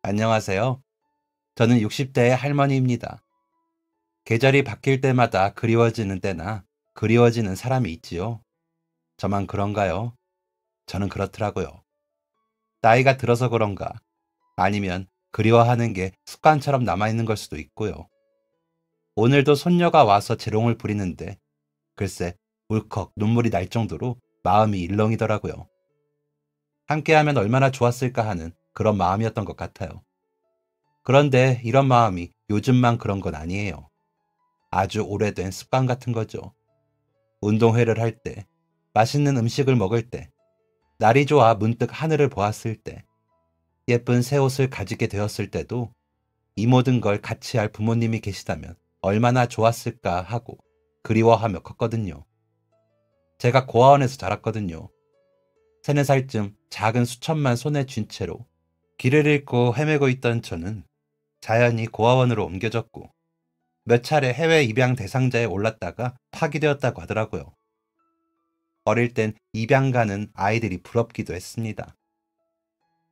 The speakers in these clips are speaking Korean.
안녕하세요. 저는 60대의 할머니입니다. 계절이 바뀔 때마다 그리워지는 때나 그리워지는 사람이 있지요. 저만 그런가요? 저는 그렇더라고요. 나이가 들어서 그런가? 아니면 그리워하는 게 습관처럼 남아있는 걸 수도 있고요. 오늘도 손녀가 와서 재롱을 부리는데 글쎄 울컥 눈물이 날 정도로 마음이 일렁이더라고요. 함께하면 얼마나 좋았을까 하는 그런 마음이었던 것 같아요. 그런데 이런 마음이 요즘만 그런 건 아니에요. 아주 오래된 습관 같은 거죠. 운동회를 할 때, 맛있는 음식을 먹을 때, 날이 좋아 문득 하늘을 보았을 때, 예쁜 새 옷을 가지게 되었을 때도 이 모든 걸 같이 할 부모님이 계시다면 얼마나 좋았을까 하고 그리워하며 컸거든요. 제가 고아원에서 자랐거든요. 3, 4살쯤 작은 수천만 손에 쥔 채로 길을 잃고 헤매고 있던 저는 자연히 고아원으로 옮겨졌고 몇 차례 해외 입양 대상자에 올랐다가 파기되었다고 하더라고요. 어릴 땐 입양 가는 아이들이 부럽기도 했습니다.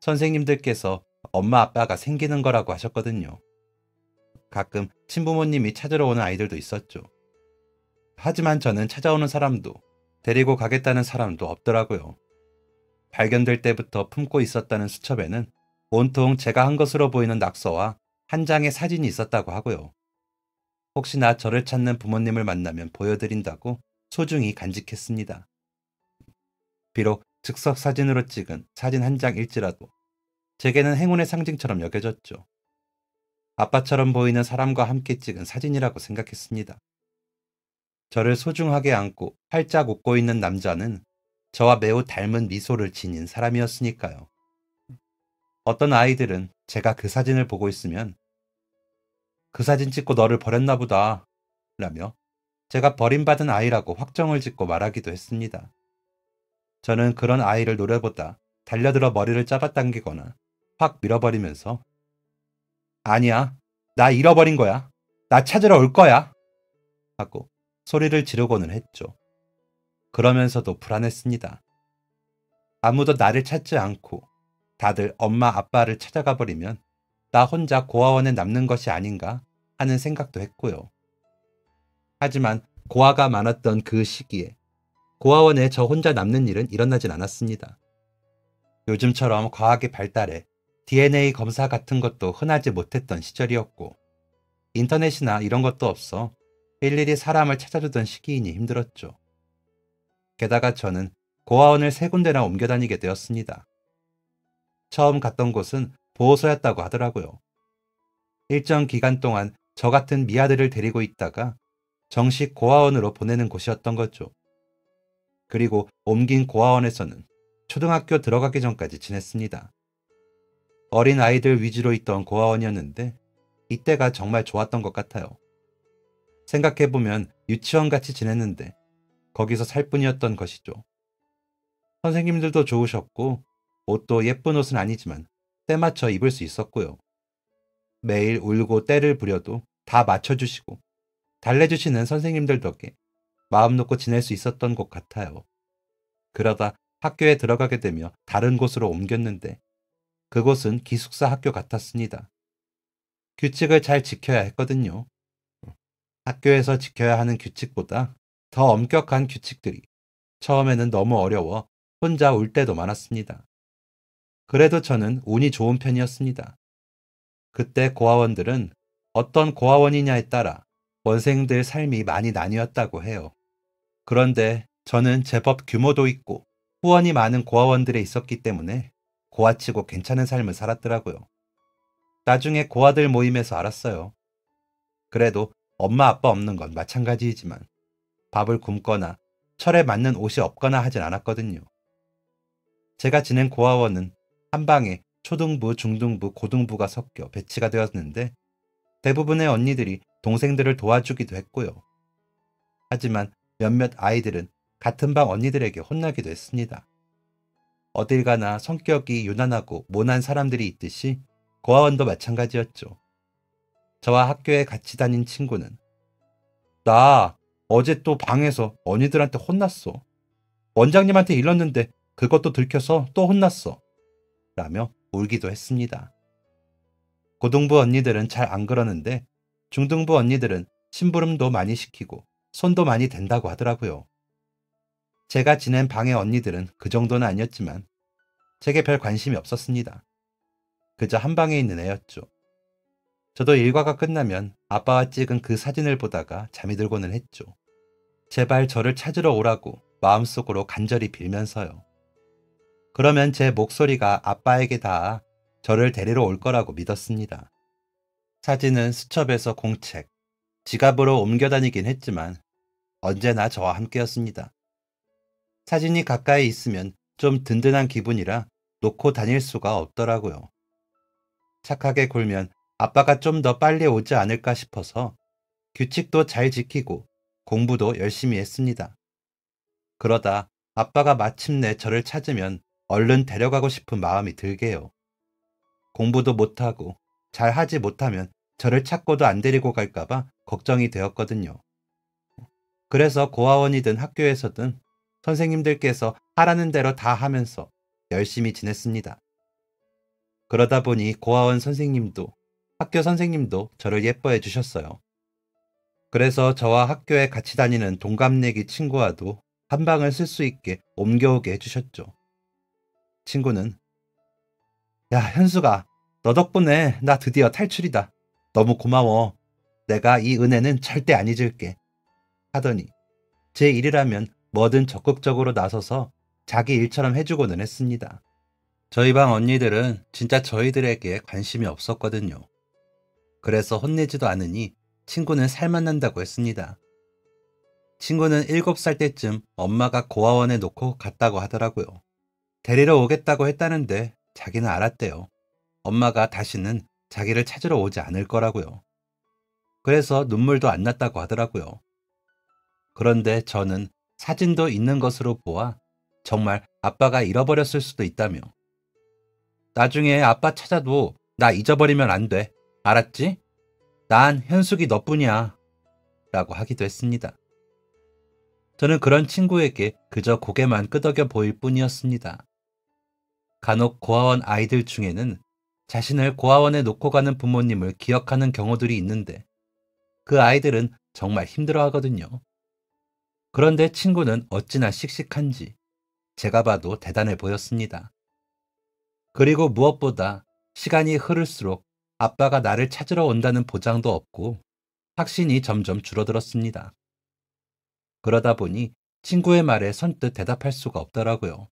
선생님들께서 엄마 아빠가 생기는 거라고 하셨거든요. 가끔 친부모님이 찾으러 오는 아이들도 있었죠. 하지만 저는 찾아오는 사람도 데리고 가겠다는 사람도 없더라고요. 발견될 때부터 품고 있었다는 수첩에는 온통 제가 한 것으로 보이는 낙서와 한 장의 사진이 있었다고 하고요. 혹시나 저를 찾는 부모님을 만나면 보여드린다고 소중히 간직했습니다. 비록 즉석 사진으로 찍은 사진 한 장일지라도 제게는 행운의 상징처럼 여겨졌죠. 아빠처럼 보이는 사람과 함께 찍은 사진이라고 생각했습니다. 저를 소중하게 안고 활짝 웃고 있는 남자는 저와 매우 닮은 미소를 지닌 사람이었으니까요. 어떤 아이들은 제가 그 사진을 보고 있으면 그 사진 찍고 너를 버렸나 보다 라며 제가 버림받은 아이라고 확정을 짓고 말하기도 했습니다. 저는 그런 아이를 노려보다 달려들어 머리를 잡아당기거나 확 밀어버리면서 아니야, 나 잃어버린 거야. 나 찾으러 올 거야. 하고 소리를 지르고는 했죠. 그러면서도 불안했습니다. 아무도 나를 찾지 않고 다들 엄마 아빠를 찾아가 버리면 나 혼자 고아원에 남는 것이 아닌가 하는 생각도 했고요. 하지만 고아가 많았던 그 시기에 고아원에 저 혼자 남는 일은 일어나진 않았습니다. 요즘처럼 과학이 발달해 DNA 검사 같은 것도 흔하지 못했던 시절이었고 인터넷이나 이런 것도 없어 일일이 사람을 찾아주던 시기이니 힘들었죠. 게다가 저는 고아원을 3군데나 옮겨 다니게 되었습니다. 처음 갔던 곳은 보호소였다고 하더라고요. 일정 기간 동안 저 같은 미아들을 데리고 있다가 정식 고아원으로 보내는 곳이었던 거죠. 그리고 옮긴 고아원에서는 초등학교 들어가기 전까지 지냈습니다. 어린 아이들 위주로 있던 고아원이었는데 이때가 정말 좋았던 것 같아요. 생각해보면 유치원같이 지냈는데 거기서 살 뿐이었던 것이죠. 선생님들도 좋으셨고 옷도 예쁜 옷은 아니지만 때 맞춰 입을 수 있었고요. 매일 울고 때를 부려도 다 맞춰주시고 달래주시는 선생님들 덕에 마음 놓고 지낼 수 있었던 것 같아요. 그러다 학교에 들어가게 되며 다른 곳으로 옮겼는데 그곳은 기숙사 학교 같았습니다. 규칙을 잘 지켜야 했거든요. 학교에서 지켜야 하는 규칙보다 더 엄격한 규칙들이 처음에는 너무 어려워 혼자 울 때도 많았습니다. 그래도 저는 운이 좋은 편이었습니다. 그때 고아원들은 어떤 고아원이냐에 따라 원생들 삶이 많이 나뉘었다고 해요. 그런데 저는 제법 규모도 있고 후원이 많은 고아원들에 있었기 때문에 고아치고 괜찮은 삶을 살았더라고요. 나중에 고아들 모임에서 알았어요. 그래도 엄마 아빠 없는 건 마찬가지이지만 밥을 굶거나 철에 맞는 옷이 없거나 하진 않았거든요. 제가 지낸 고아원은 한 방에 초등부, 중등부, 고등부가 섞여 배치가 되었는데 대부분의 언니들이 동생들을 도와주기도 했고요. 하지만 몇몇 아이들은 같은 방 언니들에게 혼나기도 했습니다. 어딜 가나 성격이 유난하고 모난 사람들이 있듯이 고아원도 마찬가지였죠. 저와 학교에 같이 다닌 친구는 나 어제 또 방에서 언니들한테 혼났어. 원장님한테 일렀는데 그것도 들켜서 또 혼났어. 라며 울기도 했습니다. 고등부 언니들은 잘 안 그러는데 중등부 언니들은 심부름도 많이 시키고 손도 많이 댄다고 하더라고요. 제가 지낸 방의 언니들은 그 정도는 아니었지만 제게 별 관심이 없었습니다. 그저 한 방에 있는 애였죠. 저도 일과가 끝나면 아빠와 찍은 그 사진을 보다가 잠이 들고는 했죠. 제발 저를 찾으러 오라고 마음속으로 간절히 빌면서요. 그러면 제 목소리가 아빠에게 닿아 저를 데리러 올 거라고 믿었습니다. 사진은 수첩에서 공책, 지갑으로 옮겨 다니긴 했지만 언제나 저와 함께였습니다. 사진이 가까이 있으면 좀 든든한 기분이라 놓고 다닐 수가 없더라고요. 착하게 굴면 아빠가 좀 더 빨리 오지 않을까 싶어서 규칙도 잘 지키고 공부도 열심히 했습니다. 그러다 아빠가 마침내 저를 찾으면 얼른 데려가고 싶은 마음이 들게요. 공부도 못하고 잘 하지 못하면 저를 찾고도 안 데리고 갈까봐 걱정이 되었거든요. 그래서 고아원이든 학교에서든 선생님들께서 하라는 대로 다 하면서 열심히 지냈습니다. 그러다 보니 고아원 선생님도 학교 선생님도 저를 예뻐해 주셨어요. 그래서 저와 학교에 같이 다니는 동갑내기 친구와도 한 방을 쓸 수 있게 옮겨오게 해주셨죠. 친구는 야, 현수가 너 덕분에 나 드디어 탈출이다. 너무 고마워. 내가 이 은혜는 절대 안 잊을게. 하더니 제 일이라면 뭐든 적극적으로 나서서 자기 일처럼 해주고는 했습니다. 저희 방 언니들은 진짜 저희들에게 관심이 없었거든요. 그래서 혼내지도 않으니 친구는 살만 난다고 했습니다. 친구는 7살 때쯤 엄마가 고아원에 놓고 갔다고 하더라고요. 데리러 오겠다고 했다는데 자기는 알았대요. 엄마가 다시는 자기를 찾으러 오지 않을 거라고요. 그래서 눈물도 안 났다고 하더라고요. 그런데 저는 사진도 있는 것으로 보아 정말 아빠가 잃어버렸을 수도 있다며. 나중에 아빠 찾아도 나 잊어버리면 안 돼. 알았지? 난 현숙이 너뿐이야. 라고 하기도 했습니다. 저는 그런 친구에게 그저 고개만 끄덕여 보일 뿐이었습니다. 간혹 고아원 아이들 중에는 자신을 고아원에 놓고 가는 부모님을 기억하는 경우들이 있는데 그 아이들은 정말 힘들어 하거든요. 그런데 친구는 어찌나 씩씩한지 제가 봐도 대단해 보였습니다. 그리고 무엇보다 시간이 흐를수록 아빠가 나를 찾으러 온다는 보장도 없고 확신이 점점 줄어들었습니다. 그러다 보니 친구의 말에 선뜻 대답할 수가 없더라고요.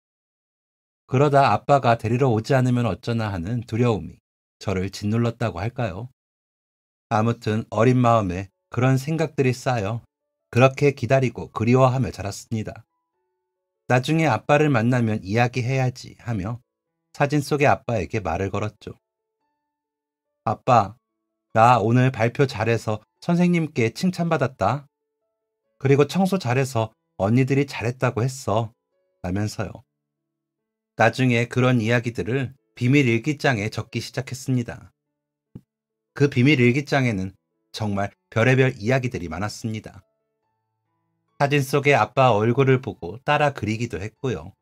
그러다 아빠가 데리러 오지 않으면 어쩌나 하는 두려움이 저를 짓눌렀다고 할까요? 아무튼 어린 마음에 그런 생각들이 쌓여 그렇게 기다리고 그리워하며 자랐습니다. 나중에 아빠를 만나면 이야기해야지 하며 사진 속의 아빠에게 말을 걸었죠. 아빠, 나 오늘 발표 잘해서 선생님께 칭찬받았다. 그리고 청소 잘해서 언니들이 잘했다고 했어. 라면서요. 나중에 그런 이야기들을 비밀 일기장에 적기 시작했습니다. 그 비밀 일기장에는 정말 별의별 이야기들이 많았습니다. 사진 속의 아빠 얼굴을 보고 따라 그리기도 했고요.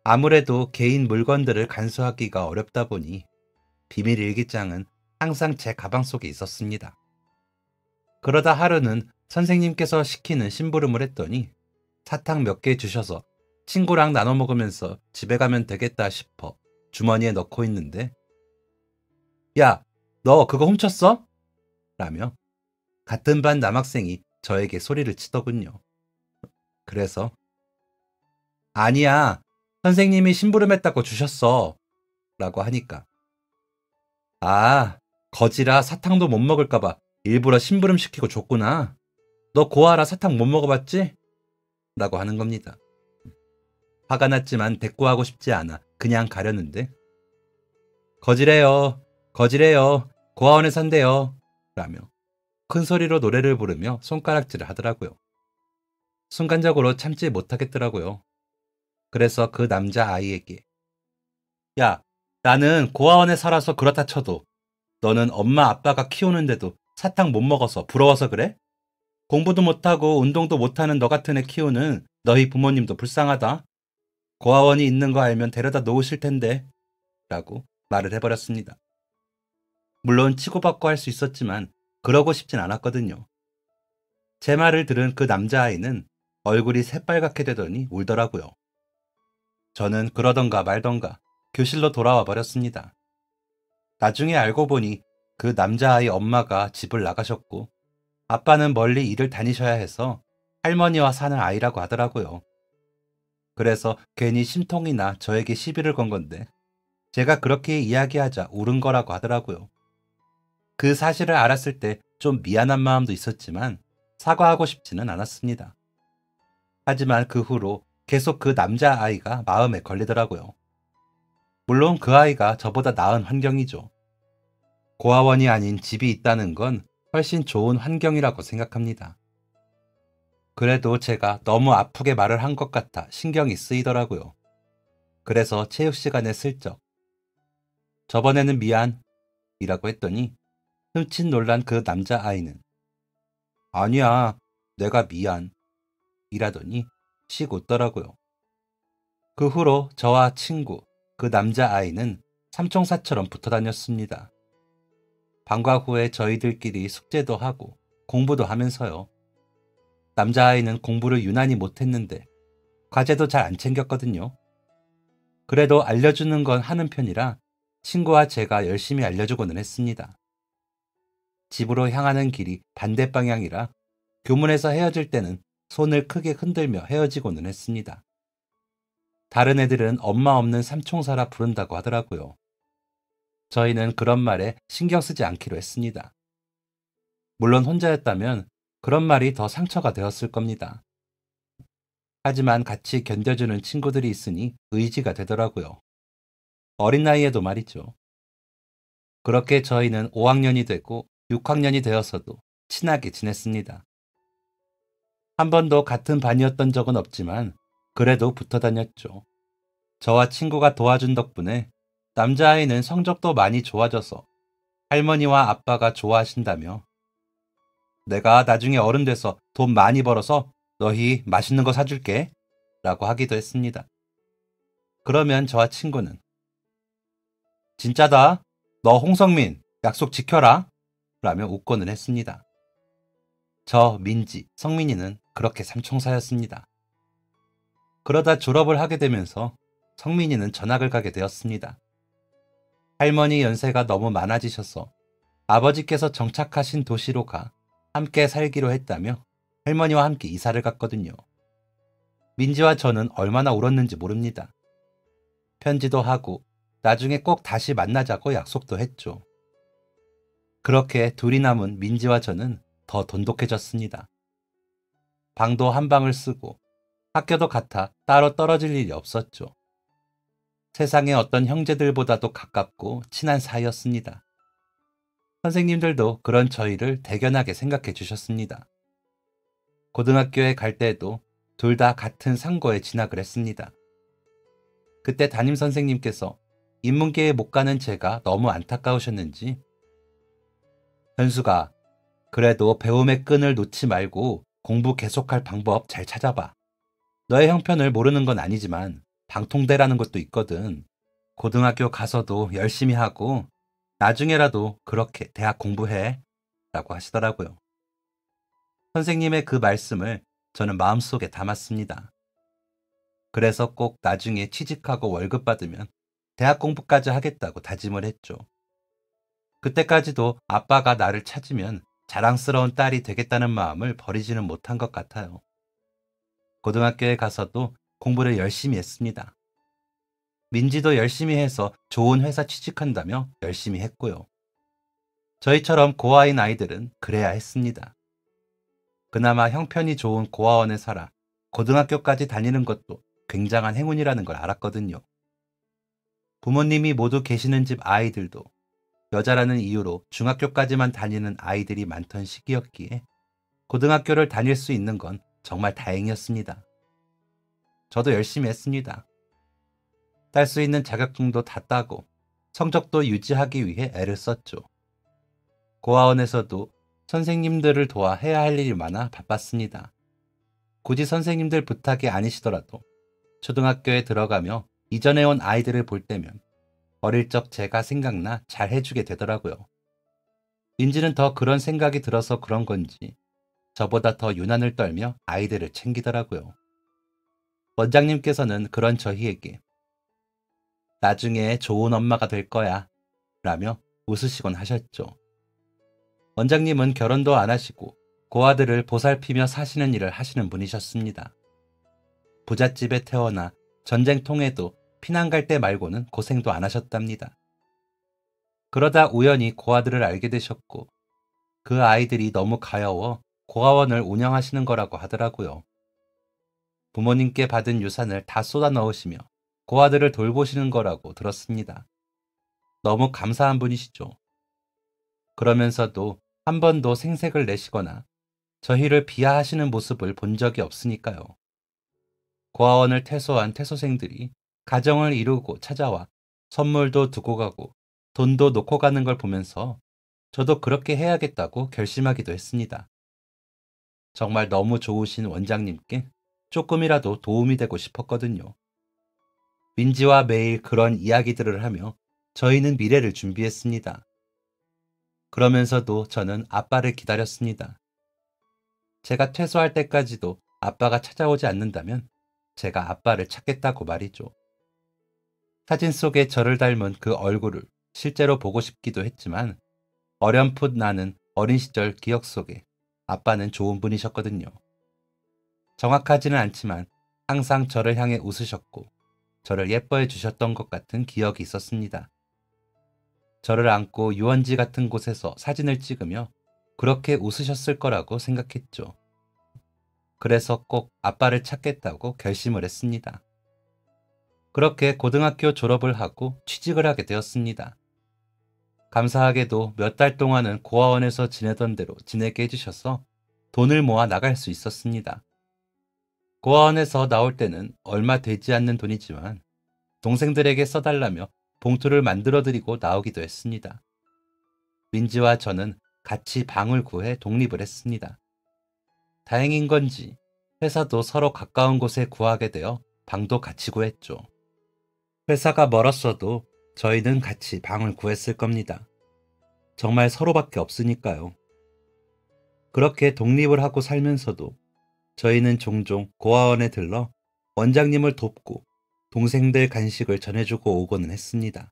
아무래도 개인 물건들을 간수하기가 어렵다 보니 비밀 일기장은 항상 제 가방 속에 있었습니다. 그러다 하루는 선생님께서 시키는 심부름을 했더니 사탕 몇 개 주셔서 친구랑 나눠 먹으면서 집에 가면 되겠다 싶어 주머니에 넣고 있는데 야, 너 그거 훔쳤어? 라며 같은 반 남학생이 저에게 소리를 치더군요. 그래서 아니야, 선생님이 심부름했다고 주셨어 라고 하니까 아, 거지라 사탕도 못 먹을까봐 일부러 심부름 시키고 줬구나. 너 고아라 사탕 못 먹어봤지? 라고 하는 겁니다. 화가 났지만 대꾸하고 싶지 않아 그냥 가려는데 거지래요, 거지래요, 고아원에 산대요 라며 큰 소리로 노래를 부르며 손가락질을 하더라고요. 순간적으로 참지 못하겠더라고요. 그래서 그 남자아이에게 야, 나는 고아원에 살아서 그렇다 쳐도 너는 엄마 아빠가 키우는데도 사탕 못 먹어서 부러워서 그래? 공부도 못하고 운동도 못하는 너 같은 애 키우는 너희 부모님도 불쌍하다. 고아원이 있는 거 알면 데려다 놓으실 텐데 라고 말을 해버렸습니다. 물론 치고받고 할 수 있었지만 그러고 싶진 않았거든요. 제 말을 들은 그 남자아이는 얼굴이 새빨갛게 되더니 울더라고요. 저는 그러던가 말던가 교실로 돌아와 버렸습니다. 나중에 알고 보니 그 남자아이 엄마가 집을 나가셨고 아빠는 멀리 일을 다니셔야 해서 할머니와 사는 아이라고 하더라고요. 그래서 괜히 심통이나 저에게 시비를 건 건데 제가 그렇게 이야기하자 울은 거라고 하더라고요. 그 사실을 알았을 때 좀 미안한 마음도 있었지만 사과하고 싶지는 않았습니다. 하지만 그 후로 계속 그 남자아이가 마음에 걸리더라고요. 물론 그 아이가 저보다 나은 환경이죠. 고아원이 아닌 집이 있다는 건 훨씬 좋은 환경이라고 생각합니다. 그래도 제가 너무 아프게 말을 한 것 같아 신경이 쓰이더라고요. 그래서 체육 시간에 슬쩍 저번에는 미안 이라고 했더니 흠칫 놀란 그 남자아이는 아니야, 내가 미안 이라더니 씩 웃더라고요. 그 후로 저와 친구, 그 남자아이는 삼총사처럼 붙어 다녔습니다. 방과 후에 저희들끼리 숙제도 하고 공부도 하면서요. 남자아이는 공부를 유난히 못했는데 과제도 잘 안 챙겼거든요. 그래도 알려주는 건 하는 편이라 친구와 제가 열심히 알려주고는 했습니다. 집으로 향하는 길이 반대 방향이라 교문에서 헤어질 때는 손을 크게 흔들며 헤어지고는 했습니다. 다른 애들은 엄마 없는 삼총사라 부른다고 하더라고요. 저희는 그런 말에 신경 쓰지 않기로 했습니다. 물론 혼자였다면 그런 말이 더 상처가 되었을 겁니다. 하지만 같이 견뎌주는 친구들이 있으니 의지가 되더라고요. 어린 나이에도 말이죠. 그렇게 저희는 5학년이 되고 6학년이 되어서도 친하게 지냈습니다. 한 번도 같은 반이었던 적은 없지만 그래도 붙어 다녔죠. 저와 친구가 도와준 덕분에 남자아이는 성적도 많이 좋아져서 할머니와 아빠가 좋아하신다며 내가 나중에 어른 돼서 돈 많이 벌어서 너희 맛있는 거 사줄게 라고 하기도 했습니다. 그러면 저와 친구는 진짜다. 너 홍성민 약속 지켜라 라며 웃고는 했습니다. 저 민지, 성민이는 그렇게 삼총사였습니다. 그러다 졸업을 하게 되면서 성민이는 전학을 가게 되었습니다. 할머니 연세가 너무 많아지셔서 아버지께서 정착하신 도시로 가 함께 살기로 했다며 할머니와 함께 이사를 갔거든요. 민지와 저는 얼마나 울었는지 모릅니다. 편지도 하고 나중에 꼭 다시 만나자고 약속도 했죠. 그렇게 둘이 남은 민지와 저는 더 돈독해졌습니다. 방도 한 방을 쓰고 학교도 같아 따로 떨어질 일이 없었죠. 세상의 어떤 형제들보다도 가깝고 친한 사이였습니다. 선생님들도 그런 저희를 대견하게 생각해 주셨습니다. 고등학교에 갈 때에도 둘 다 같은 상고에 진학을 했습니다. 그때 담임 선생님께서 인문계에 못 가는 제가 너무 안타까우셨는지 현수가 그래도 배움의 끈을 놓지 말고 공부 계속할 방법 잘 찾아봐. 너의 형편을 모르는 건 아니지만 방통대라는 것도 있거든. 고등학교 가서도 열심히 하고 나중에라도 그렇게 대학 공부해 라고 하시더라고요. 선생님의 그 말씀을 저는 마음속에 담았습니다. 그래서 꼭 나중에 취직하고 월급 받으면 대학 공부까지 하겠다고 다짐을 했죠. 그때까지도 아빠가 나를 찾으면 자랑스러운 딸이 되겠다는 마음을 버리지는 못한 것 같아요. 고등학교에 가서도 공부를 열심히 했습니다. 민지도 열심히 해서 좋은 회사 취직한다며 열심히 했고요. 저희처럼 고아인 아이들은 그래야 했습니다. 그나마 형편이 좋은 고아원에 살아 고등학교까지 다니는 것도 굉장한 행운이라는 걸 알았거든요. 부모님이 모두 계시는 집 아이들도 여자라는 이유로 중학교까지만 다니는 아이들이 많던 시기였기에 고등학교를 다닐 수 있는 건 정말 다행이었습니다. 저도 열심히 했습니다. 딸 수 있는 자격증도 다 따고 성적도 유지하기 위해 애를 썼죠. 고아원에서도 선생님들을 도와 해야 할 일이 많아 바빴습니다. 굳이 선생님들 부탁이 아니시더라도 초등학교에 들어가며 이전에 온 아이들을 볼 때면 어릴 적 제가 생각나 잘 해주게 되더라고요. 민지는 더 그런 생각이 들어서 그런 건지 저보다 더 유난을 떨며 아이들을 챙기더라고요. 원장님께서는 그런 저희에게 나중에 좋은 엄마가 될 거야 라며 웃으시곤 하셨죠. 원장님은 결혼도 안 하시고 고아들을 보살피며 사시는 일을 하시는 분이셨습니다. 부잣집에 태어나 전쟁통에도 피난 갈 때 말고는 고생도 안 하셨답니다. 그러다 우연히 고아들을 알게 되셨고 그 아이들이 너무 가여워 고아원을 운영하시는 거라고 하더라고요. 부모님께 받은 유산을 다 쏟아 넣으시며 고아들을 돌보시는 거라고 들었습니다. 너무 감사한 분이시죠. 그러면서도 한 번도 생색을 내시거나 저희를 비하하시는 모습을 본 적이 없으니까요. 고아원을 퇴소한 퇴소생들이 가정을 이루고 찾아와 선물도 두고 가고 돈도 놓고 가는 걸 보면서 저도 그렇게 해야겠다고 결심하기도 했습니다. 정말 너무 좋으신 원장님께 조금이라도 도움이 되고 싶었거든요. 민지와 매일 그런 이야기들을 하며 저희는 미래를 준비했습니다. 그러면서도 저는 아빠를 기다렸습니다. 제가 퇴소할 때까지도 아빠가 찾아오지 않는다면 제가 아빠를 찾겠다고 말이죠. 사진 속에 저를 닮은 그 얼굴을 실제로 보고 싶기도 했지만 어렴풋 나는 어린 시절 기억 속에 아빠는 좋은 분이셨거든요. 정확하지는 않지만 항상 저를 향해 웃으셨고 저를 예뻐해 주셨던 것 같은 기억이 있었습니다. 저를 안고 유원지 같은 곳에서 사진을 찍으며 그렇게 웃으셨을 거라고 생각했죠. 그래서 꼭 아빠를 찾겠다고 결심을 했습니다. 그렇게 고등학교 졸업을 하고 취직을 하게 되었습니다. 감사하게도 몇 달 동안은 고아원에서 지내던 대로 지내게 해주셔서 돈을 모아 나갈 수 있었습니다. 고아원에서 나올 때는 얼마 되지 않는 돈이지만 동생들에게 써달라며 봉투를 만들어드리고 나오기도 했습니다. 민지와 저는 같이 방을 구해 독립을 했습니다. 다행인 건지 회사도 서로 가까운 곳에 구하게 되어 방도 같이 구했죠. 회사가 멀었어도 저희는 같이 방을 구했을 겁니다. 정말 서로밖에 없으니까요. 그렇게 독립을 하고 살면서도 저희는 종종 고아원에 들러 원장님을 돕고 동생들 간식을 전해주고 오고는 했습니다.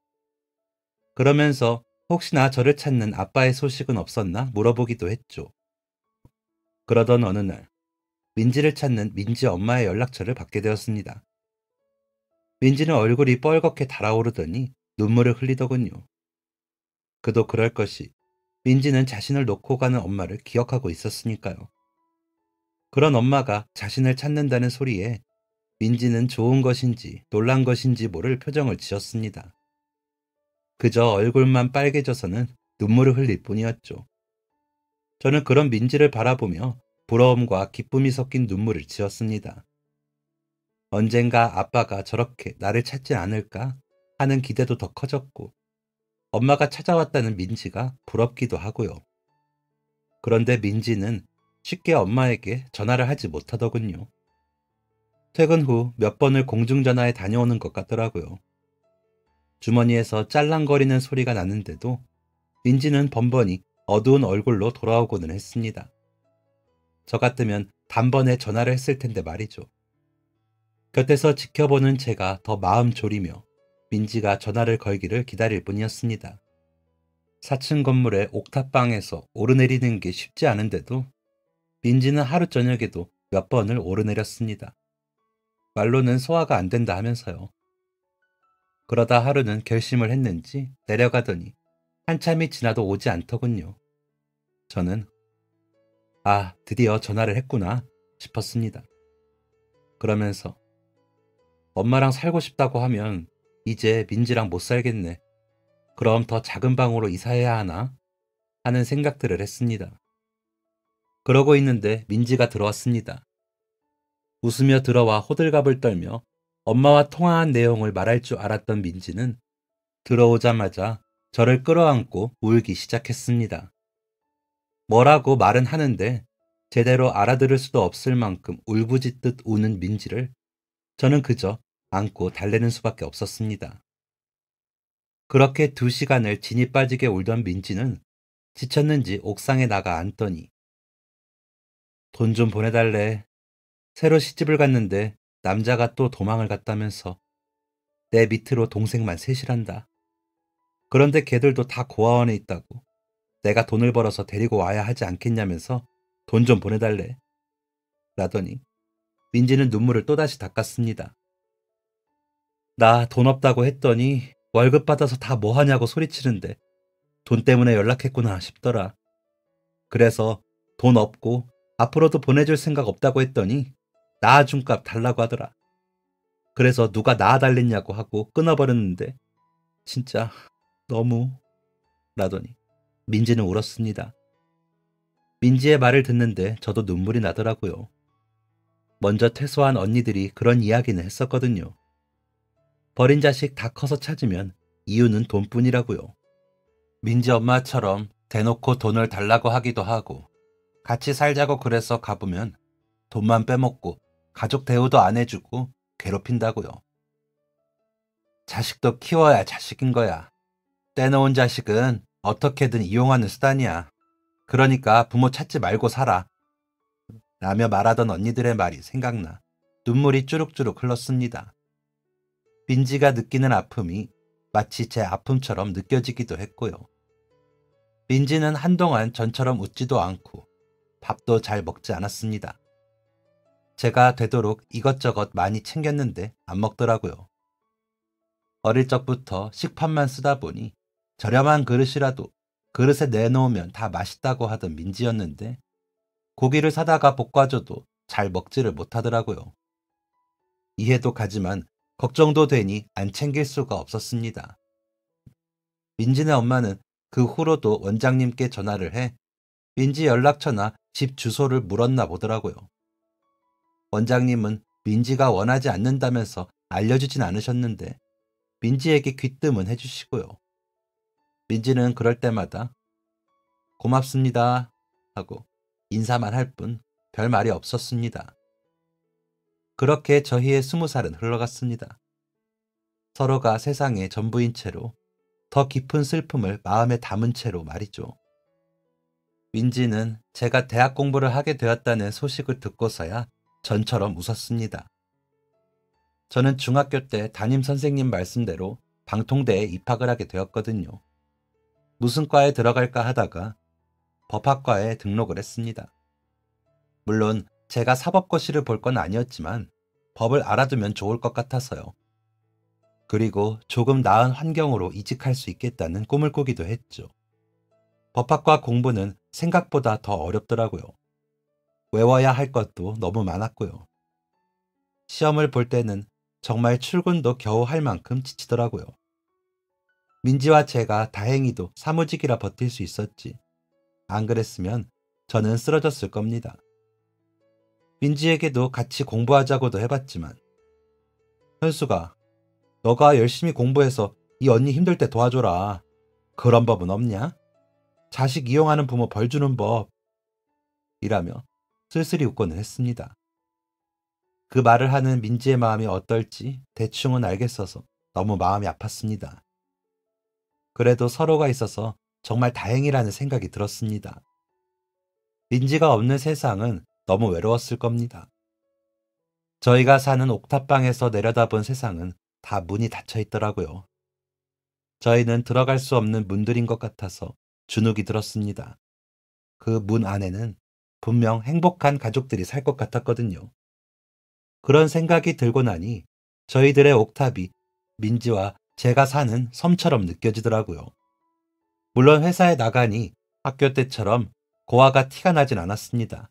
그러면서 혹시나 저를 찾는 아빠의 소식은 없었나 물어보기도 했죠. 그러던 어느 날 민지를 찾는 민지 엄마의 연락처를 받게 되었습니다. 민지는 얼굴이 뻘겋게 달아오르더니 눈물을 흘리더군요. 그도 그럴 것이 민지는 자신을 놓고 가는 엄마를 기억하고 있었으니까요. 그런 엄마가 자신을 찾는다는 소리에 민지는 좋은 것인지 놀란 것인지 모를 표정을 지었습니다. 그저 얼굴만 빨개져서는 눈물을 흘릴 뿐이었죠. 저는 그런 민지를 바라보며 부러움과 기쁨이 섞인 눈물을 지었습니다. 언젠가 아빠가 저렇게 나를 찾지 않을까 하는 기대도 더 커졌고 엄마가 찾아왔다는 민지가 부럽기도 하고요. 그런데 민지는 쉽게 엄마에게 전화를 하지 못하더군요. 퇴근 후 몇 번을 공중전화에 다녀오는 것 같더라고요. 주머니에서 짤랑거리는 소리가 나는데도 민지는 번번이 어두운 얼굴로 돌아오고는 했습니다. 저 같으면 단번에 전화를 했을 텐데 말이죠. 곁에서 지켜보는 제가 더 마음 졸이며 민지가 전화를 걸기를 기다릴 뿐이었습니다. 4층 건물의 옥탑방에서 오르내리는 게 쉽지 않은데도 민지는 하루 저녁에도 몇 번을 오르내렸습니다. 말로는 소화가 안 된다 하면서요. 그러다 하루는 결심을 했는지 내려가더니 한참이 지나도 오지 않더군요. 저는 드디어 전화를 했구나 싶었습니다. 그러면서 엄마랑 살고 싶다고 하면 이제 민지랑 못 살겠네. 그럼 더 작은 방으로 이사해야 하나? 하는 생각들을 했습니다. 그러고 있는데 민지가 들어왔습니다. 웃으며 들어와 호들갑을 떨며 엄마와 통화한 내용을 말할 줄 알았던 민지는 들어오자마자 저를 끌어안고 울기 시작했습니다. 뭐라고 말은 하는데 제대로 알아들을 수도 없을 만큼 울부짖듯 우는 민지를 저는 그저 안고 달래는 수밖에 없었습니다. 그렇게 2시간을 진이 빠지게 울던 민지는 지쳤는지 옥상에 나가 앉더니 돈 좀 보내달래. 새로 시집을 갔는데 남자가 또 도망을 갔다면서 내 밑으로 동생만 셋이란다. 그런데 걔들도 다 고아원에 있다고. 내가 돈을 벌어서 데리고 와야 하지 않겠냐면서 돈 좀 보내달래. 라더니 민지는 눈물을 또다시 닦았습니다. 나 돈 없다고 했더니 월급 받아서 다 뭐하냐고 소리치는데 돈 때문에 연락했구나 싶더라. 그래서 돈 없고 앞으로도 보내줄 생각 없다고 했더니 낳아준 값 달라고 하더라. 그래서 누가 낳아달랬냐고 하고 끊어버렸는데 진짜 너무 라더니 민지는 울었습니다. 민지의 말을 듣는데 저도 눈물이 나더라고요. 먼저 퇴소한 언니들이 그런 이야기는 했었거든요. 버린 자식 다 커서 찾으면 이유는 돈뿐이라고요. 민지 엄마처럼 대놓고 돈을 달라고 하기도 하고 같이 살자고 그래서 가보면 돈만 빼먹고 가족 대우도 안 해주고 괴롭힌다고요. 자식도 키워야 자식인 거야. 떼놓은 자식은 어떻게든 이용하는 수단이야. 그러니까 부모 찾지 말고 살아. 라며 말하던 언니들의 말이 생각나 눈물이 주룩주룩 흘렀습니다. 민지가 느끼는 아픔이 마치 제 아픔처럼 느껴지기도 했고요. 민지는 한동안 전처럼 웃지도 않고 밥도 잘 먹지 않았습니다. 제가 되도록 이것저것 많이 챙겼는데 안 먹더라고요. 어릴 적부터 식판만 쓰다 보니 저렴한 그릇이라도 그릇에 내놓으면 다 맛있다고 하던 민지였는데 고기를 사다가 볶아줘도 잘 먹지를 못하더라고요. 이해도 가지만 걱정도 되니 안 챙길 수가 없었습니다. 민지네 엄마는 그 후로도 원장님께 전화를 해 민지 연락처나 집 주소를 물었나 보더라고요. 원장님은 민지가 원하지 않는다면서 알려주진 않으셨는데 민지에게 귀뜸은 해주시고요. 민지는 그럴 때마다 고맙습니다 하고 인사만 할 뿐 별 말이 없었습니다. 그렇게 저희의 20살은 흘러갔습니다. 서로가 세상의 전부인 채로 더 깊은 슬픔을 마음에 담은 채로 말이죠. 민지는 제가 대학 공부를 하게 되었다는 소식을 듣고서야 전처럼 웃었습니다. 저는 중학교 때 담임 선생님 말씀대로 방통대에 입학을 하게 되었거든요. 무슨 과에 들어갈까 하다가 법학과에 등록을 했습니다. 물론 제가 사법고시를 볼 건 아니었지만 법을 알아두면 좋을 것 같아서요. 그리고 조금 나은 환경으로 이직할 수 있겠다는 꿈을 꾸기도 했죠. 법학과 공부는 생각보다 더 어렵더라고요. 외워야 할 것도 너무 많았고요. 시험을 볼 때는 정말 출근도 겨우 할 만큼 지치더라고요. 민지와 제가 다행히도 사무직이라 버틸 수 있었지. 안 그랬으면 저는 쓰러졌을 겁니다. 민지에게도 같이 공부하자고도 해봤지만 현수가 너가 열심히 공부해서 이 언니 힘들 때 도와줘라. 그런 법은 없냐? 자식 이용하는 부모 벌 주는 법. 이라며 쓸쓸히 웃고는 했습니다. 그 말을 하는 민지의 마음이 어떨지 대충은 알겠어서 너무 마음이 아팠습니다. 그래도 서로가 있어서 정말 다행이라는 생각이 들었습니다. 민지가 없는 세상은 너무 외로웠을 겁니다. 저희가 사는 옥탑방에서 내려다본 세상은 다 문이 닫혀 있더라고요. 저희는 들어갈 수 없는 문들인 것 같아서 주눅이 들었습니다. 그 문 안에는 분명 행복한 가족들이 살 것 같았거든요. 그런 생각이 들고 나니 저희들의 옥탑이 민지와 제가 사는 섬처럼 느껴지더라고요. 물론 회사에 나가니 학교 때처럼 고아가 티가 나진 않았습니다.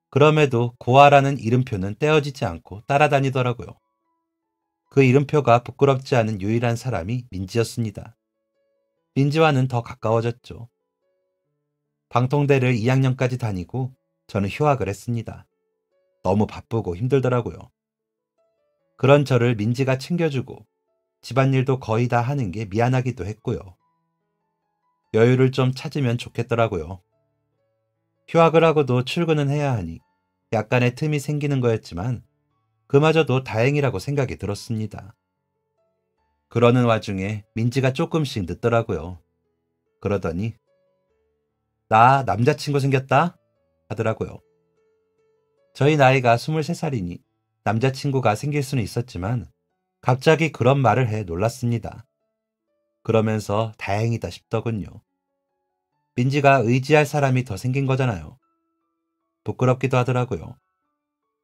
그럼에도 고아라는 이름표는 떼어지지 않고 따라다니더라고요. 그 이름표가 부끄럽지 않은 유일한 사람이 민지였습니다. 민지와는 더 가까워졌죠. 방통대를 2학년까지 다니고 저는 휴학을 했습니다. 너무 바쁘고 힘들더라고요. 그런 저를 민지가 챙겨주고 집안일도 거의 다 하는 게 미안하기도 했고요. 여유를 좀 찾으면 좋겠더라고요. 휴학을 하고도 출근은 해야 하니 약간의 틈이 생기는 거였지만 그마저도 다행이라고 생각이 들었습니다. 그러는 와중에 민지가 조금씩 늦더라고요. 그러더니 나 남자친구 생겼다 하더라고요. 저희 나이가 23살이니 남자친구가 생길 수는 있었지만 갑자기 그런 말을 해 놀랐습니다. 그러면서 다행이다 싶더군요. 민지가 의지할 사람이 더 생긴 거잖아요. 부끄럽기도 하더라고요.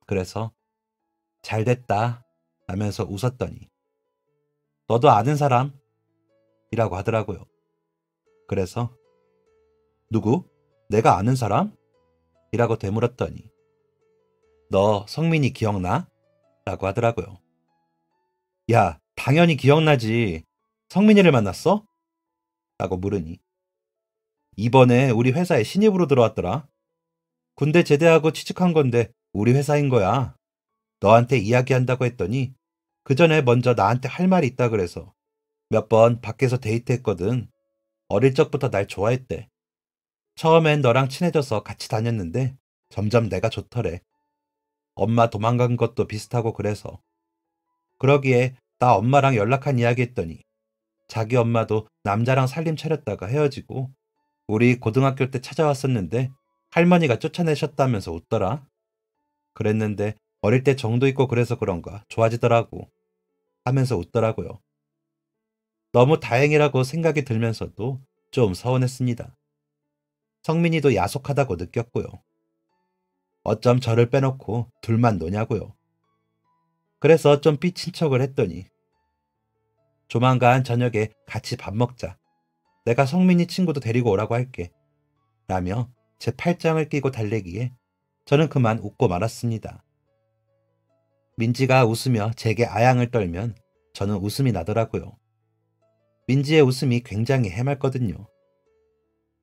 그래서 잘 됐다 라면서 웃었더니 너도 아는 사람? 이라고 하더라고요. 그래서 누구? 내가 아는 사람? 이라고 되물었더니 너 성민이 기억나? 라고 하더라고요. 야, 당연히 기억나지. 성민이를 만났어? 라고 물으니 이번에 우리 회사에 신입으로 들어왔더라. 군대 제대하고 취직한 건데 우리 회사인 거야. 너한테 이야기한다고 했더니 그 전에 먼저 나한테 할 말이 있다 그래서 몇 번 밖에서 데이트했거든. 어릴 적부터 날 좋아했대. 처음엔 너랑 친해져서 같이 다녔는데 점점 내가 좋더래. 엄마 도망간 것도 비슷하고 그래서. 그러기에 나 엄마랑 연락한 이야기 했더니 자기 엄마도 남자랑 살림 차렸다가 헤어지고 우리 고등학교 때 찾아왔었는데 할머니가 쫓아내셨다면서 웃더라. 그랬는데 어릴 때 정도 있고 그래서 그런가 좋아지더라고 하면서 웃더라고요. 너무 다행이라고 생각이 들면서도 좀 서운했습니다. 성민이도 야속하다고 느꼈고요. 어쩜 저를 빼놓고 둘만 노냐고요. 그래서 좀 삐친 척을 했더니 조만간 저녁에 같이 밥 먹자. 내가 성민이 친구도 데리고 오라고 할게. 라며 제 팔짱을 끼고 달래기에 저는 그만 웃고 말았습니다. 민지가 웃으며 제게 아양을 떨면 저는 웃음이 나더라고요. 민지의 웃음이 굉장히 해맑거든요.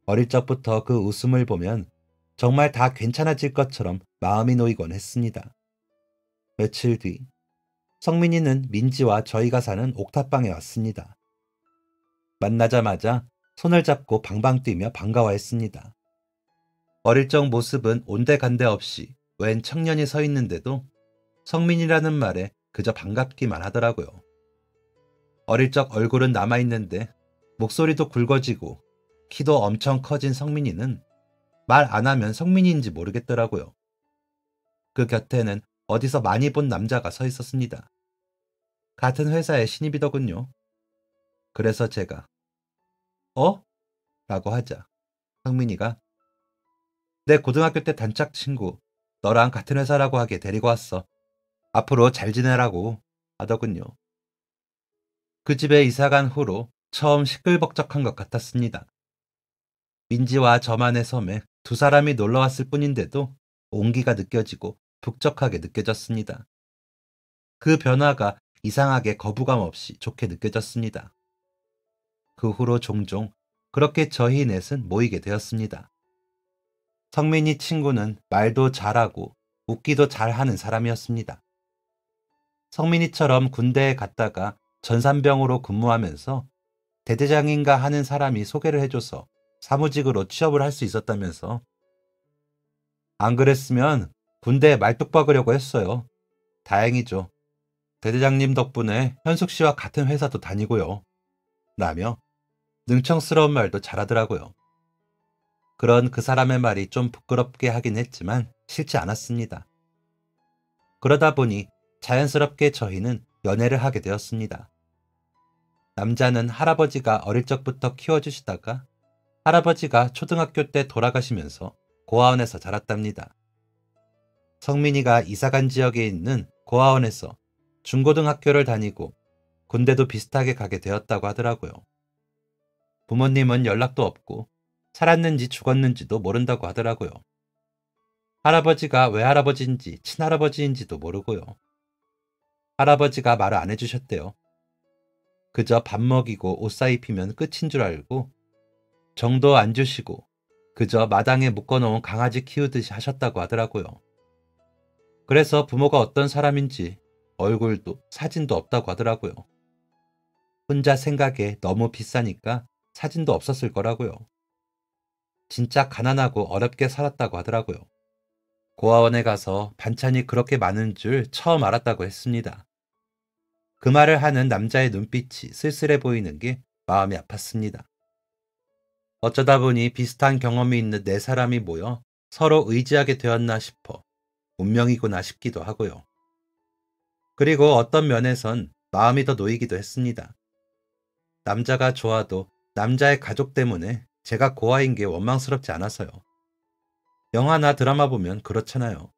어릴 적부터 그 웃음을 보면 정말 다 괜찮아질 것처럼 마음이 놓이곤 했습니다. 며칠 뒤 성민이는 민지와 저희가 사는 옥탑방에 왔습니다. 만나자마자 손을 잡고 방방 뛰며 반가워했습니다. 어릴 적 모습은 온데간데 없이 웬 청년이 서 있는데도 성민이라는 말에 그저 반갑기만 하더라고요. 어릴 적 얼굴은 남아있는데 목소리도 굵어지고 키도 엄청 커진 성민이는 말 안 하면 성민이인지 모르겠더라고요. 그 곁에는 어디서 많이 본 남자가 서 있었습니다. 같은 회사의 신입이더군요. 그래서 제가 어? 라고 하자 성민이가 내 고등학교 때 단짝 친구 너랑 같은 회사라고 하게 데리고 왔어. 앞으로 잘 지내라고 하더군요. 그 집에 이사간 후로 처음 시끌벅적한 것 같았습니다. 민지와 저만의 섬에 두 사람이 놀러 왔을 뿐인데도 온기가 느껴지고 북적하게 느껴졌습니다. 그 변화가 이상하게 거부감 없이 좋게 느껴졌습니다. 그 후로 종종 그렇게 저희 넷은 모이게 되었습니다. 성민이 친구는 말도 잘하고 웃기도 잘하는 사람이었습니다. 성민이처럼 군대에 갔다가 전산병으로 근무하면서 대대장인가 하는 사람이 소개를 해줘서 사무직으로 취업을 할 수 있었다면서. 안 그랬으면 군대에 말뚝 박으려고 했어요. 다행이죠. 대대장님 덕분에 현숙 씨와 같은 회사도 다니고요. 라며 능청스러운 말도 잘하더라고요. 그런 그 사람의 말이 좀 부끄럽게 하긴 했지만 싫지 않았습니다. 그러다 보니 자연스럽게 저희는 연애를 하게 되었습니다. 남자는 할아버지가 어릴 적부터 키워주시다가 할아버지가 초등학교 때 돌아가시면서 고아원에서 자랐답니다. 성민이가 이사간 지역에 있는 고아원에서 중고등학교를 다니고 군대도 비슷하게 가게 되었다고 하더라고요. 부모님은 연락도 없고 살았는지 죽었는지도 모른다고 하더라고요. 할아버지가 외할아버지인지 친할아버지인지도 모르고요. 할아버지가 말을 안 해주셨대요. 그저 밥 먹이고 옷 사입히면 끝인 줄 알고 정도 안 주시고 그저 마당에 묶어놓은 강아지 키우듯이 하셨다고 하더라고요. 그래서 부모가 어떤 사람인지 얼굴도 사진도 없다고 하더라고요. 혼자 생각에 너무 비싸니까 사진도 없었을 거라고요. 진짜 가난하고 어렵게 살았다고 하더라고요. 고아원에 가서 반찬이 그렇게 많은 줄 처음 알았다고 했습니다. 그 말을 하는 남자의 눈빛이 쓸쓸해 보이는 게 마음이 아팠습니다. 어쩌다 보니 비슷한 경험이 있는 네 사람이 모여 서로 의지하게 되었나 싶어 운명이구나 싶기도 하고요. 그리고 어떤 면에선 마음이 더 놓이기도 했습니다. 남자가 좋아도 남자의 가족 때문에 제가 고아인 게 원망스럽지 않아서요. 영화나 드라마 보면 그렇잖아요.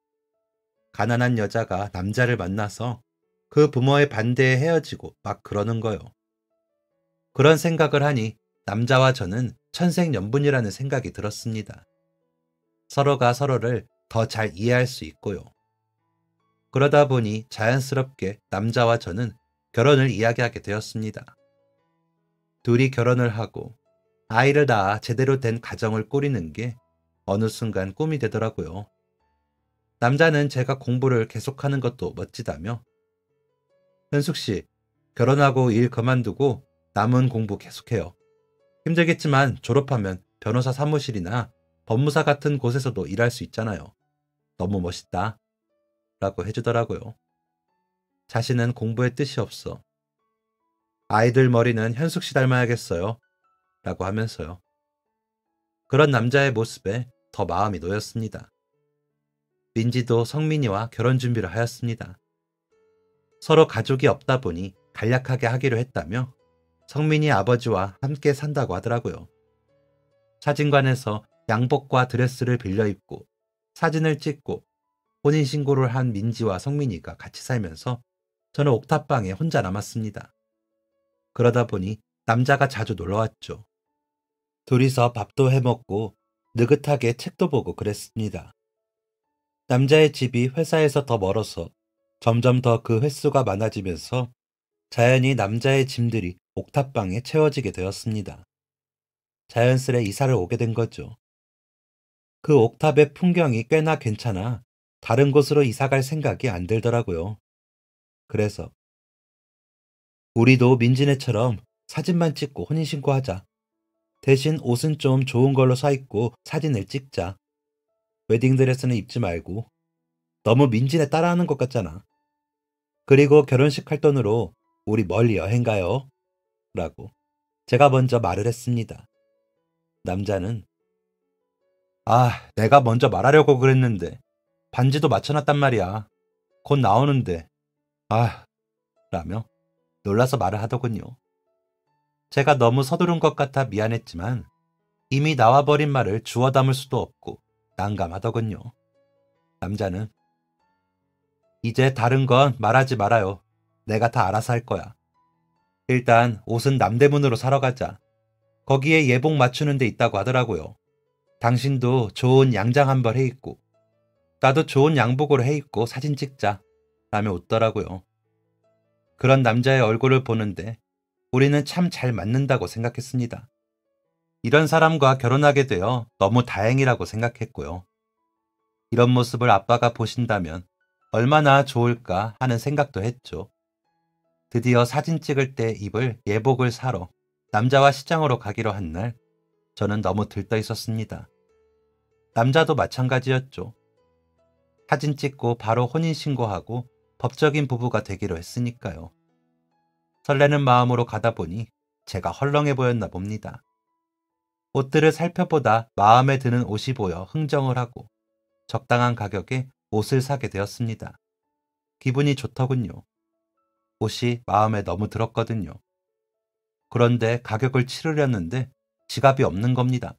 가난한 여자가 남자를 만나서 그 부모의 반대에 헤어지고 막 그러는 거요. 그런 생각을 하니 남자와 저는 천생연분이라는 생각이 들었습니다. 서로가 서로를 더 잘 이해할 수 있고요. 그러다 보니 자연스럽게 남자와 저는 결혼을 이야기하게 되었습니다. 둘이 결혼을 하고 아이를 낳아 제대로 된 가정을 꾸리는 게 어느 순간 꿈이 되더라고요. 남자는 제가 공부를 계속하는 것도 멋지다며, 현숙 씨, 결혼하고 일 그만두고 남은 공부 계속해요. 힘들겠지만 졸업하면 변호사 사무실이나 법무사 같은 곳에서도 일할 수 있잖아요. 너무 멋있다. 라고 해주더라고요. 자신은 공부에 뜻이 없어. 아이들 머리는 현숙 씨 닮아야겠어요. 라고 하면서요. 그런 남자의 모습에 더 마음이 놓였습니다. 민지도 성민이와 결혼 준비를 하였습니다. 서로 가족이 없다 보니 간략하게 하기로 했다며 성민이 아버지와 함께 산다고 하더라고요. 사진관에서 양복과 드레스를 빌려 입고 사진을 찍고 혼인신고를 한 민지와 성민이가 같이 살면서 저는 옥탑방에 혼자 남았습니다. 그러다 보니 남자가 자주 놀러왔죠. 둘이서 밥도 해먹고 느긋하게 책도 보고 그랬습니다. 남자의 집이 회사에서 더 멀어서 점점 더 그 횟수가 많아지면서 자연히 남자의 짐들이 옥탑방에 채워지게 되었습니다. 자연스레 이사를 오게 된 거죠. 그 옥탑의 풍경이 꽤나 괜찮아 다른 곳으로 이사 갈 생각이 안 들더라고요. 그래서 우리도 민지네처럼 사진만 찍고 혼인신고하자. 대신 옷은 좀 좋은 걸로 사 입고 사진을 찍자. 웨딩드레스는 입지 말고. 너무 민지네 따라하는 것 같잖아. 그리고 결혼식 할 돈으로 우리 멀리 여행 가요. 라고 제가 먼저 말을 했습니다. 남자는 내가 먼저 말하려고 그랬는데 반지도 맞춰놨단 말이야. 곧 나오는데. 라며 놀라서 말을 하더군요. 제가 너무 서두른 것 같아 미안했지만 이미 나와버린 말을 주워 담을 수도 없고 난감하더군요. 남자는 이제 다른 건 말하지 말아요. 내가 다 알아서 할 거야. 일단 옷은 남대문으로 사러 가자. 거기에 예복 맞추는 데 있다고 하더라고요. 당신도 좋은 양장 한 벌 해 입고 나도 좋은 양복으로 해 입고 사진 찍자. 라며 웃더라고요. 그런 남자의 얼굴을 보는데 우리는 참 잘 맞는다고 생각했습니다. 이런 사람과 결혼하게 되어 너무 다행이라고 생각했고요. 이런 모습을 아빠가 보신다면 얼마나 좋을까 하는 생각도 했죠. 드디어 사진 찍을 때 입을 예복을 사러 남자와 시장으로 가기로 한 날, 저는 너무 들떠 있었습니다. 남자도 마찬가지였죠. 사진 찍고 바로 혼인신고하고 법적인 부부가 되기로 했으니까요. 설레는 마음으로 가다 보니 제가 헐렁해 보였나 봅니다. 옷들을 살펴보다 마음에 드는 옷이 보여 흥정을 하고 적당한 가격에 옷을 사게 되었습니다. 기분이 좋더군요. 옷이 마음에 너무 들었거든요. 그런데 가격을 치르려는데 지갑이 없는 겁니다.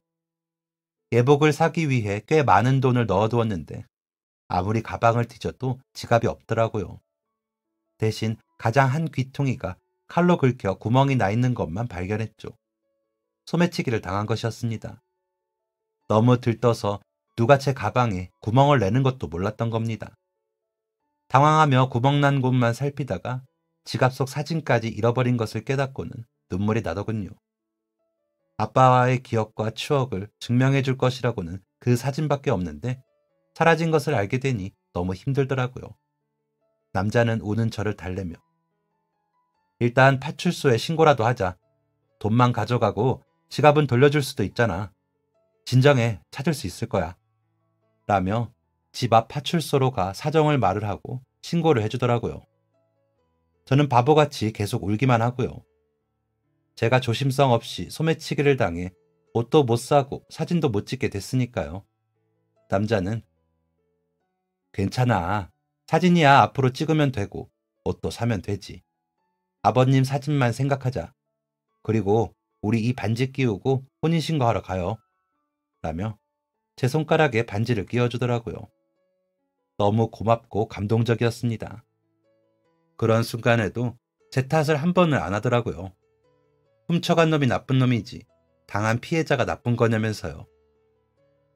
예복을 사기 위해 꽤 많은 돈을 넣어두었는데 아무리 가방을 뒤져도 지갑이 없더라고요. 대신 가장 한 귀퉁이가 칼로 긁혀 구멍이 나 있는 것만 발견했죠. 소매치기를 당한 것이었습니다. 너무 들떠서 누가 제 가방에 구멍을 내는 것도 몰랐던 겁니다. 당황하며 구멍난 곳만 살피다가 지갑 속 사진까지 잃어버린 것을 깨닫고는 눈물이 나더군요. 아빠와의 기억과 추억을 증명해 줄 것이라고는 그 사진밖에 없는데 사라진 것을 알게 되니 너무 힘들더라고요. 남자는 우는 저를 달래며 일단 파출소에 신고라도 하자. 돈만 가져가고 지갑은 돌려줄 수도 있잖아. 진정해, 찾을 수 있을 거야. 라며 집 앞 파출소로 가 사정을 말을 하고 신고를 해주더라고요. 저는 바보같이 계속 울기만 하고요. 제가 조심성 없이 소매치기를 당해 옷도 못 사고 사진도 못 찍게 됐으니까요. 남자는 괜찮아. 사진이야 앞으로 찍으면 되고 옷도 사면 되지. 아버님 사진만 생각하자. 그리고 우리 이 반지 끼우고 혼인신고하러 가요. 라며 제 손가락에 반지를 끼워주더라고요. 너무 고맙고 감동적이었습니다. 그런 순간에도 제 탓을 한 번을 안 하더라고요. 훔쳐간 놈이 나쁜 놈이지 당한 피해자가 나쁜 거냐면서요.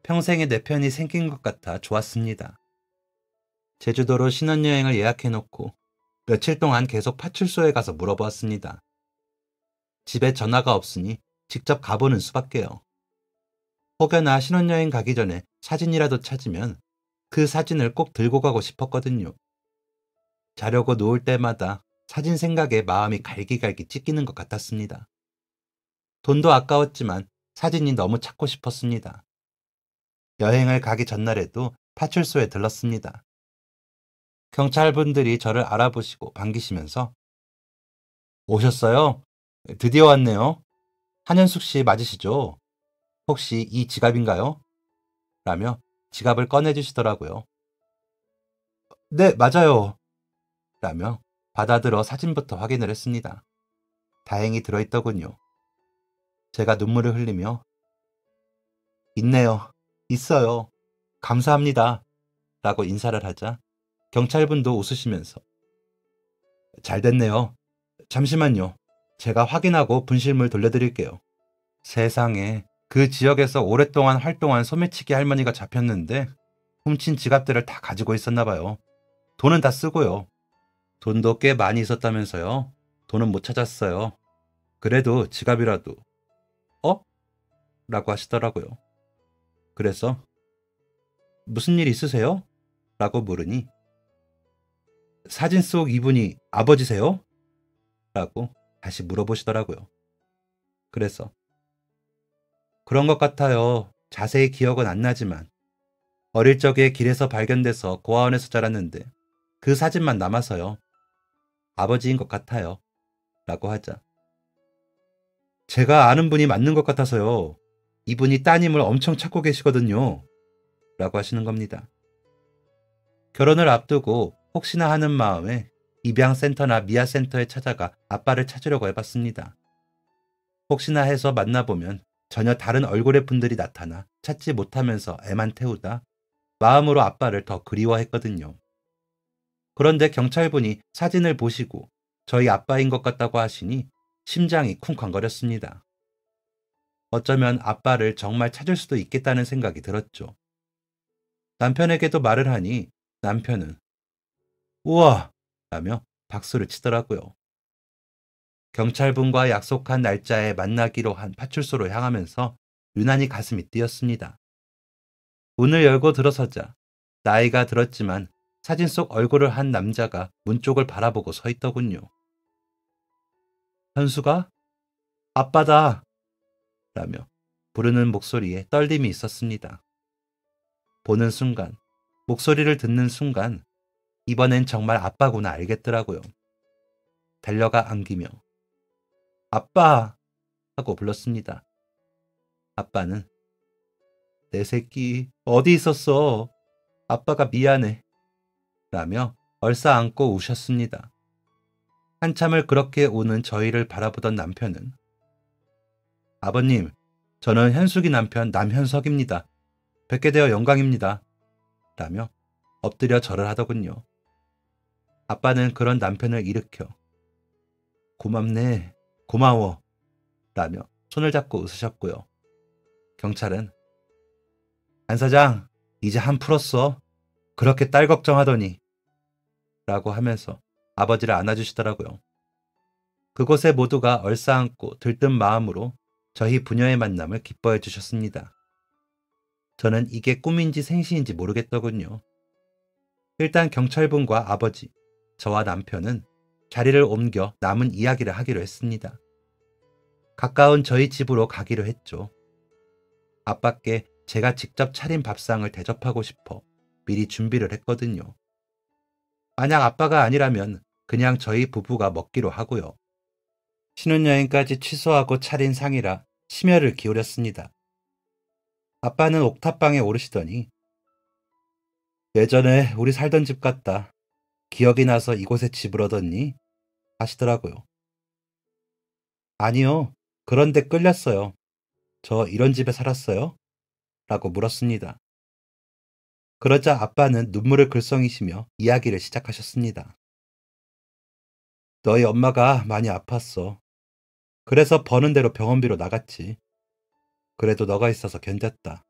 평생에 내 편이 생긴 것 같아 좋았습니다. 제주도로 신혼여행을 예약해놓고 며칠 동안 계속 파출소에 가서 물어보았습니다. 집에 전화가 없으니 직접 가보는 수밖에요. 혹여나 신혼여행 가기 전에 사진이라도 찾으면 그 사진을 꼭 들고 가고 싶었거든요. 자려고 누울 때마다 사진 생각에 마음이 갈기갈기 찢기는 것 같았습니다. 돈도 아까웠지만 사진이 너무 찾고 싶었습니다. 여행을 가기 전날에도 파출소에 들렀습니다. 경찰분들이 저를 알아보시고 반기시면서 오셨어요? 드디어 왔네요. 한현숙 씨 맞으시죠? 혹시 이 지갑인가요? 라며 지갑을 꺼내주시더라고요. 네, 맞아요. 라며 받아들어 사진부터 확인을 했습니다. 다행히 들어있더군요. 제가 눈물을 흘리며 있네요. 있어요. 감사합니다. 라고 인사를 하자 경찰분도 웃으시면서 잘 됐네요. 잠시만요. 제가 확인하고 분실물 돌려드릴게요. 세상에 그 지역에서 오랫동안 활동한 소매치기 할머니가 잡혔는데 훔친 지갑들을 다 가지고 있었나 봐요. 돈은 다 쓰고요. 돈도 꽤 많이 있었다면서요. 돈은 못 찾았어요. 그래도 지갑이라도. 어? 라고 하시더라고요. 그래서 무슨 일 있으세요? 라고 물으니 사진 속 이분이 아버지세요? 라고 다시 물어보시더라고요. 그래서 그런 것 같아요. 자세히 기억은 안 나지만 어릴 적에 길에서 발견돼서 고아원에서 자랐는데 그 사진만 남아서요. 아버지인 것 같아요. 라고 하자 제가 아는 분이 맞는 것 같아서요. 이분이 따님을 엄청 찾고 계시거든요. 라고 하시는 겁니다. 결혼을 앞두고 혹시나 하는 마음에 입양센터나 미아센터에 찾아가 아빠를 찾으려고 해봤습니다. 혹시나 해서 만나보면 전혀 다른 얼굴의 분들이 나타나 찾지 못하면서 애만 태우다 마음으로 아빠를 더 그리워했거든요. 그런데 경찰분이 사진을 보시고 저희 아빠인 것 같다고 하시니 심장이 쿵쾅거렸습니다. 어쩌면 아빠를 정말 찾을 수도 있겠다는 생각이 들었죠. 남편에게도 말을 하니 남편은 우와! 라며 박수를 치더라고요. 경찰분과 약속한 날짜에 만나기로 한 파출소로 향하면서 유난히 가슴이 뛰었습니다. 문을 열고 들어서자 나이가 들었지만 사진 속 얼굴을 한 남자가 문 쪽을 바라보고 서 있더군요. 현수가? 아빠다! 라며 부르는 목소리에 떨림이 있었습니다. 보는 순간, 목소리를 듣는 순간 이번엔 정말 아빠구나 알겠더라고요. 달려가 안기며 아빠! 하고 불렀습니다. 아빠는 내 새끼 어디 있었어? 아빠가 미안해. 라며 얼싸안고 우셨습니다. 한참을 그렇게 우는 저희를 바라보던 남편은 아버님, 저는 현숙이 남편 남현석입니다. 뵙게 되어 영광입니다. 라며 엎드려 절을 하더군요. 아빠는 그런 남편을 일으켜 고맙네, 고마워 라며 손을 잡고 웃으셨고요. 경찰은 안 사장, 이제 한 풀었어. 그렇게 딸 걱정하더니 라고 하면서 아버지를 안아주시더라고요. 그곳에 모두가 얼싸안고 들뜬 마음으로 저희 부녀의 만남을 기뻐해 주셨습니다. 저는 이게 꿈인지 생시인지 모르겠더군요. 일단 경찰분과 아버지, 저와 남편은 자리를 옮겨 남은 이야기를 하기로 했습니다. 가까운 저희 집으로 가기로 했죠. 아빠께 제가 직접 차린 밥상을 대접하고 싶어 미리 준비를 했거든요. 만약 아빠가 아니라면 그냥 저희 부부가 먹기로 하고요. 신혼여행까지 취소하고 차린 상이라 심혈을 기울였습니다. 아빠는 옥탑방에 오르시더니 예전에 우리 살던 집 같다. 기억이 나서 이곳에 집을 얻었니? 하시더라고요. 아니요. 그런데 끌렸어요. 저 이런 집에 살았어요? 라고 물었습니다. 그러자 아빠는 눈물을 글썽이시며 이야기를 시작하셨습니다. 너희 엄마가 많이 아팠어. 그래서 버는 대로 병원비로 나갔지. 그래도 너가 있어서 견뎠다.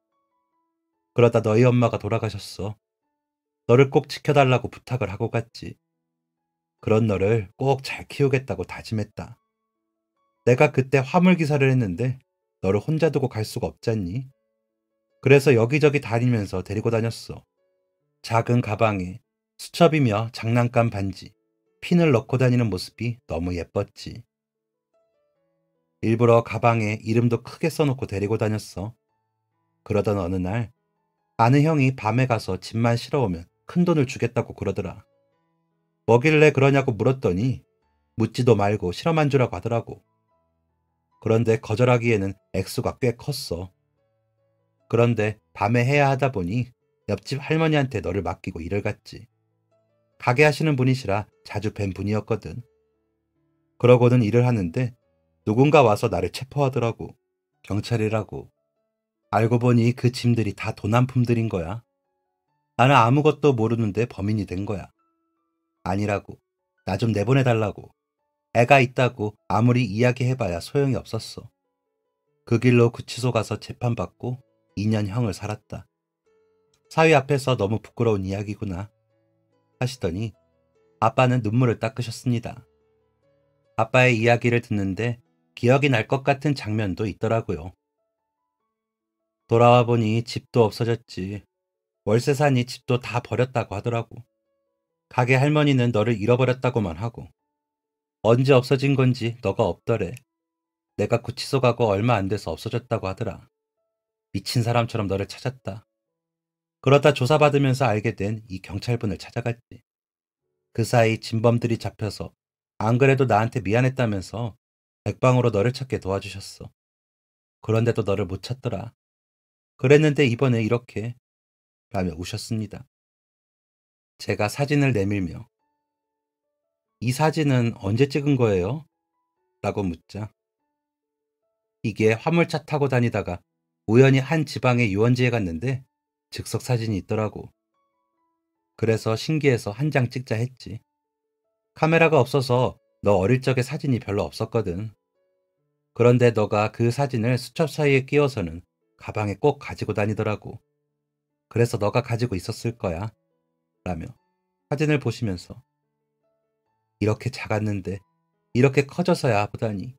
그러다 너희 엄마가 돌아가셨어. 너를 꼭 지켜달라고 부탁을 하고 갔지. 그런 너를 꼭 잘 키우겠다고 다짐했다. 내가 그때 화물 기사를 했는데 너를 혼자 두고 갈 수가 없잖니? 그래서 여기저기 다니면서 데리고 다녔어. 작은 가방에 수첩이며 장난감 반지, 핀을 넣고 다니는 모습이 너무 예뻤지. 일부러 가방에 이름도 크게 써놓고 데리고 다녔어. 그러던 어느 날 아는 형이 밤에 가서 집만 실어오면 큰돈을 주겠다고 그러더라. 뭐길래 그러냐고 물었더니 묻지도 말고 실험한 주라고 하더라고. 그런데 거절하기에는 액수가 꽤 컸어. 그런데 밤에 해야 하다 보니 옆집 할머니한테 너를 맡기고 일을 갔지. 가게 하시는 분이시라 자주 뵌 분이었거든. 그러고는 일을 하는데 누군가 와서 나를 체포하더라고. 경찰이라고. 알고 보니 그 짐들이 다 도난품들인 거야. 나는 아무것도 모르는데 범인이 된 거야. 아니라고. 나 좀 내보내달라고. 애가 있다고 아무리 이야기해봐야 소용이 없었어. 그 길로 구치소 가서 재판받고 2년형을 살았다. 사위 앞에서 너무 부끄러운 이야기구나 하시더니 아빠는 눈물을 닦으셨습니다. 아빠의 이야기를 듣는데 기억이 날 것 같은 장면도 있더라고요. 돌아와 보니 집도 없어졌지. 월세 사니 집도 다 버렸다고 하더라고. 가게 할머니는 너를 잃어버렸다고만 하고 언제 없어진 건지 너가 없더래. 내가 구치소 가고 얼마 안 돼서 없어졌다고 하더라. 미친 사람처럼 너를 찾았다. 그러다 조사받으면서 알게 된 이 경찰분을 찾아갔지. 그 사이 진범들이 잡혀서 안 그래도 나한테 미안했다면서 백방으로 너를 찾게 도와주셨어. 그런데도 너를 못 찾더라. 그랬는데 이번에 이렇게 라며 우셨습니다. 제가 사진을 내밀며 이 사진은 언제 찍은 거예요? 라고 묻자 이게 화물차 타고 다니다가 우연히 한 지방의 유원지에 갔는데 즉석 사진이 있더라고. 그래서 신기해서 한 장 찍자 했지. 카메라가 없어서 너 어릴 적에 사진이 별로 없었거든. 그런데 너가 그 사진을 수첩 사이에 끼워서는 가방에 꼭 가지고 다니더라고. 그래서 너가 가지고 있었을 거야. 라며 사진을 보시면서 이렇게 작았는데 이렇게 커져서야 보다니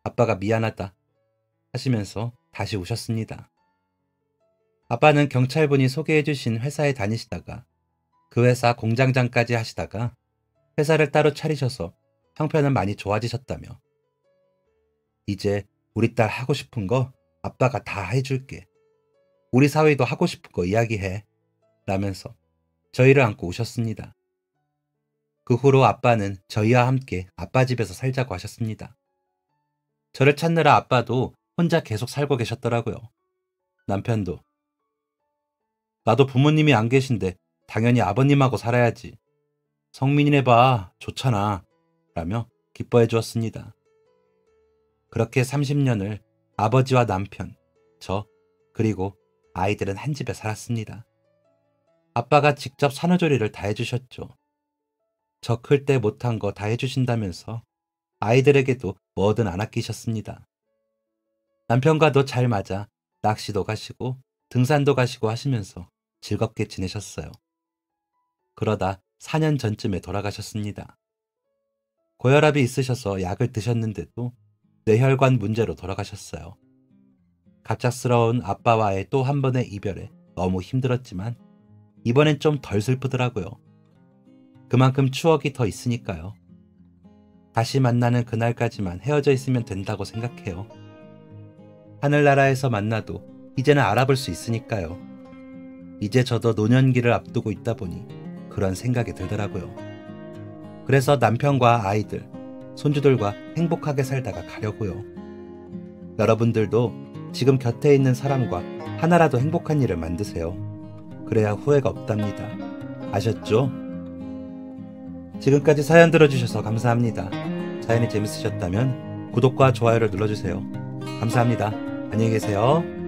아빠가 미안하다 하시면서 다시 우셨습니다. 아빠는 경찰분이 소개해주신 회사에 다니시다가 그 회사 공장장까지 하시다가 회사를 따로 차리셔서 형편은 많이 좋아지셨다며 이제 우리 딸 하고 싶은 거 아빠가 다 해줄게. 우리 사위도 하고 싶은 거 이야기해. 라면서 저희를 안고 우셨습니다. 그 후로 아빠는 저희와 함께 아빠 집에서 살자고 하셨습니다. 저를 찾느라 아빠도 혼자 계속 살고 계셨더라고요. 남편도 나도 부모님이 안 계신데 당연히 아버님하고 살아야지. 성민이네 봐. 좋잖아. 라며 기뻐해 주었습니다. 그렇게 30년을 아버지와 남편, 저, 그리고 아이들은 한 집에 살았습니다. 아빠가 직접 산후조리를 다 해주셨죠. 저 클 때 못한 거 다 해주신다면서 아이들에게도 뭐든 안 아끼셨습니다. 남편과도 잘 맞아 낚시도 가시고 등산도 가시고 하시면서 즐겁게 지내셨어요. 그러다 4년 전쯤에 돌아가셨습니다. 고혈압이 있으셔서 약을 드셨는데도 뇌혈관 문제로 돌아가셨어요. 갑작스러운 아빠와의 또 한 번의 이별에 너무 힘들었지만 이번엔 좀 덜 슬프더라고요. 그만큼 추억이 더 있으니까요. 다시 만나는 그날까지만 헤어져 있으면 된다고 생각해요. 하늘나라에서 만나도 이제는 알아볼 수 있으니까요. 이제 저도 노년기를 앞두고 있다 보니 그런 생각이 들더라고요. 그래서 남편과 아이들, 손주들과 행복하게 살다가 가려고요. 여러분들도 지금 곁에 있는 사람과 하나라도 행복한 일을 만드세요. 그래야 후회가 없답니다. 아셨죠? 지금까지 사연 들어주셔서 감사합니다. 사연이 재밌으셨다면 구독과 좋아요를 눌러주세요. 감사합니다. 안녕히 계세요.